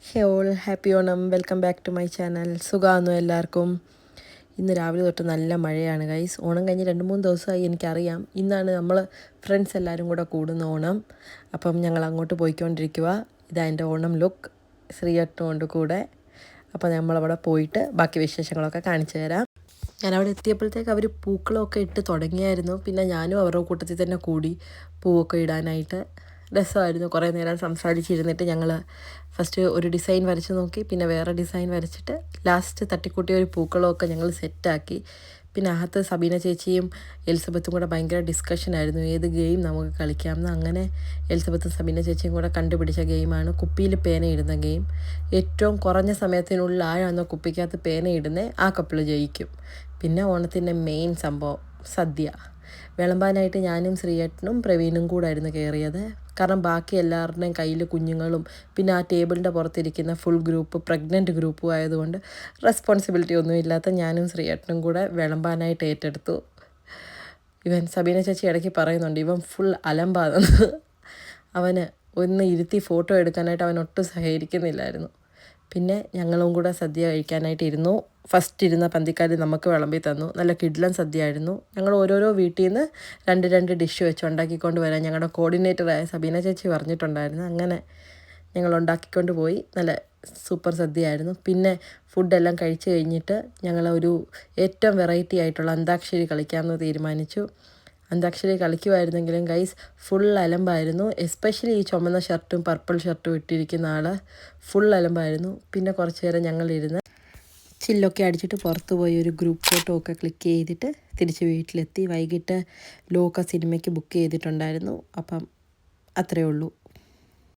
Hey all happy Onam, welcome back to my channel. സുഖമാണോ എല്ലാവർക്കും? ഇന്ന് രാവിലെ തൊട്ട് നല്ല മഴയാണ് ഗൈസ്. ഓണം കഴിഞ്ഞ് 2-3 ദിവസമായി എനിക്കറിയാം. ഇന്നാണ് നമ്മൾ ഫ്രണ്ട്സ് എല്ലാവരും കൂടെ കൂടുന്ന ഓണം. അപ്പം ഞങ്ങൾ അങ്ങോട്ട് പോയിക്കൊണ്ടിരിക്കുക. ഇതാ എൻ്റെ ഓണം ലുക്ക്, ശ്രീയട്ടും കൊണ്ട് കൂടെ. അപ്പോൾ നമ്മളവിടെ പോയിട്ട് ബാക്കി വിശേഷങ്ങളൊക്കെ കാണിച്ചു തരാം. ഞാനവിടെ എത്തിയപ്പോഴത്തേക്ക് അവർ പൂക്കളമൊക്കെ ഇട്ട് തുടങ്ങിയായിരുന്നു. പിന്നെ ഞാനും അവരുടെ കൂട്ടത്തിൽ തന്നെ കൂടി പൂവൊക്കെ ഇടാനായിട്ട്. രസമായിരുന്നു. കുറേ നേരം സംസാരിച്ചിരുന്നിട്ട് ഞങ്ങൾ ഫസ്റ്റ് ഒരു ഡിസൈൻ വരച്ച് നോക്കി, പിന്നെ വേറെ ഡിസൈൻ വരച്ചിട്ട് ലാസ്റ്റ് തട്ടിക്കൂട്ടിയ ഒരു പൂക്കളമൊക്കെ ഞങ്ങൾ സെറ്റാക്കി. പിന്നെ അകത്ത് സബീന ചേച്ചിയും എലിസബത്തും കൂടെ ഭയങ്കര ഡിസ്കഷനായിരുന്നു ഏത് ഗെയിം നമുക്ക് കളിക്കാമെന്ന്. അങ്ങനെ എലിസബത്തും സബീന ചേച്ചിയും കൂടെ കണ്ടുപിടിച്ച ഗെയിമാണ് കുപ്പിയിൽ പേന ഇടുന്ന ഗെയിം. ഏറ്റവും കുറഞ്ഞ സമയത്തിനുള്ളിൽ ആഴാണോ കുപ്പിക്കകത്ത് പേന ഇടുന്നത് ആ കപ്പിൾ ജയിക്കും. പിന്നെ ഓണത്തിൻ്റെ മെയിൻ സംഭവം സദ്യ വിളമ്പാനായിട്ട് ഞാനും ശ്രീയേട്ടനും പ്രവീണും കൂടായിരുന്നു കയറിയത്. കാരണം ബാക്കി എല്ലാവരുടെയും കയ്യിൽ കുഞ്ഞുങ്ങളും പിന്നെ ആ ടേബിളിൻ്റെ പുറത്തിരിക്കുന്ന ഫുൾ ഗ്രൂപ്പ് പ്രഗ്നൻറ്റ് ഗ്രൂപ്പും ആയതുകൊണ്ട് റെസ്പോൺസിബിലിറ്റി ഒന്നും ഇല്ലാത്ത ഞാനും ശ്രീയേട്ടനും കൂടെ വിളമ്പാനായിട്ട് ഏറ്റെടുത്തു. സബീന ചേച്ചി ഇടയ്ക്ക് പറയുന്നുണ്ട് ഇവൻ ഫുൾ അലമ്പാതെന്ന്. അവന് ഒന്ന് ഇരുത്തി ഫോട്ടോ എടുക്കാനായിട്ട് അവൻ ഒട്ടും സഹകരിക്കുന്നില്ലായിരുന്നു. പിന്നെ ഞങ്ങളും കൂടെ സദ്യ കഴിക്കാനായിട്ട് ഇരുന്നു. ഫസ്റ്റ് ഇരുന്ന പന്തിക്കാർ നമുക്ക് വിളമ്പി തന്നു. നല്ല കിഡ്ലൻ സദ്യ ആയിരുന്നു. ഞങ്ങൾ ഓരോരോ വീട്ടിൽ നിന്ന് 2 ഡിഷ് വെച്ച് ഉണ്ടാക്കിക്കൊണ്ട് വരാൻ ഞങ്ങളുടെ കോർഡിനേറ്ററായ സബീന ചേച്ചി പറഞ്ഞിട്ടുണ്ടായിരുന്നു. അങ്ങനെ ഞങ്ങൾ ഉണ്ടാക്കിക്കൊണ്ട് പോയി. നല്ല സൂപ്പർ സദ്യ ആയിരുന്നു. പിന്നെ ഫുഡെല്ലാം കഴിച്ച് കഴിഞ്ഞിട്ട് ഞങ്ങൾ ഒരു ഏറ്റവും വെറൈറ്റി ആയിട്ടുള്ള അന്താക്ഷരി കളിക്കാമെന്ന് തീരുമാനിച്ചു. അന്താക്ഷരി കളിക്കുമായിരുന്നെങ്കിലും ഗൈസ് ഫുൾ അലമ്പായിരുന്നു. എസ്പെഷ്യലി ഈ ചുമന്ന ഷർട്ടും പർപ്പിൾ ഷർട്ടും ഇട്ടിരിക്കുന്ന ആൾ ഫുൾ അലമ്പായിരുന്നു. പിന്നെ കുറച്ച് നേരം ഞങ്ങളിരുന്ന് ചില്ലൊക്കെ അടിച്ചിട്ട് പുറത്ത് പോയി ഒരു ഗ്രൂപ്പ് ഫോട്ടോ ഒക്കെ ക്ലിക്ക് ചെയ്തിട്ട് തിരിച്ച് വീട്ടിലെത്തി. വൈകിട്ട് ലോക സിനിമയ്ക്ക് ബുക്ക് ചെയ്തിട്ടുണ്ടായിരുന്നു. അപ്പം അത്രയേ ഉള്ളൂ.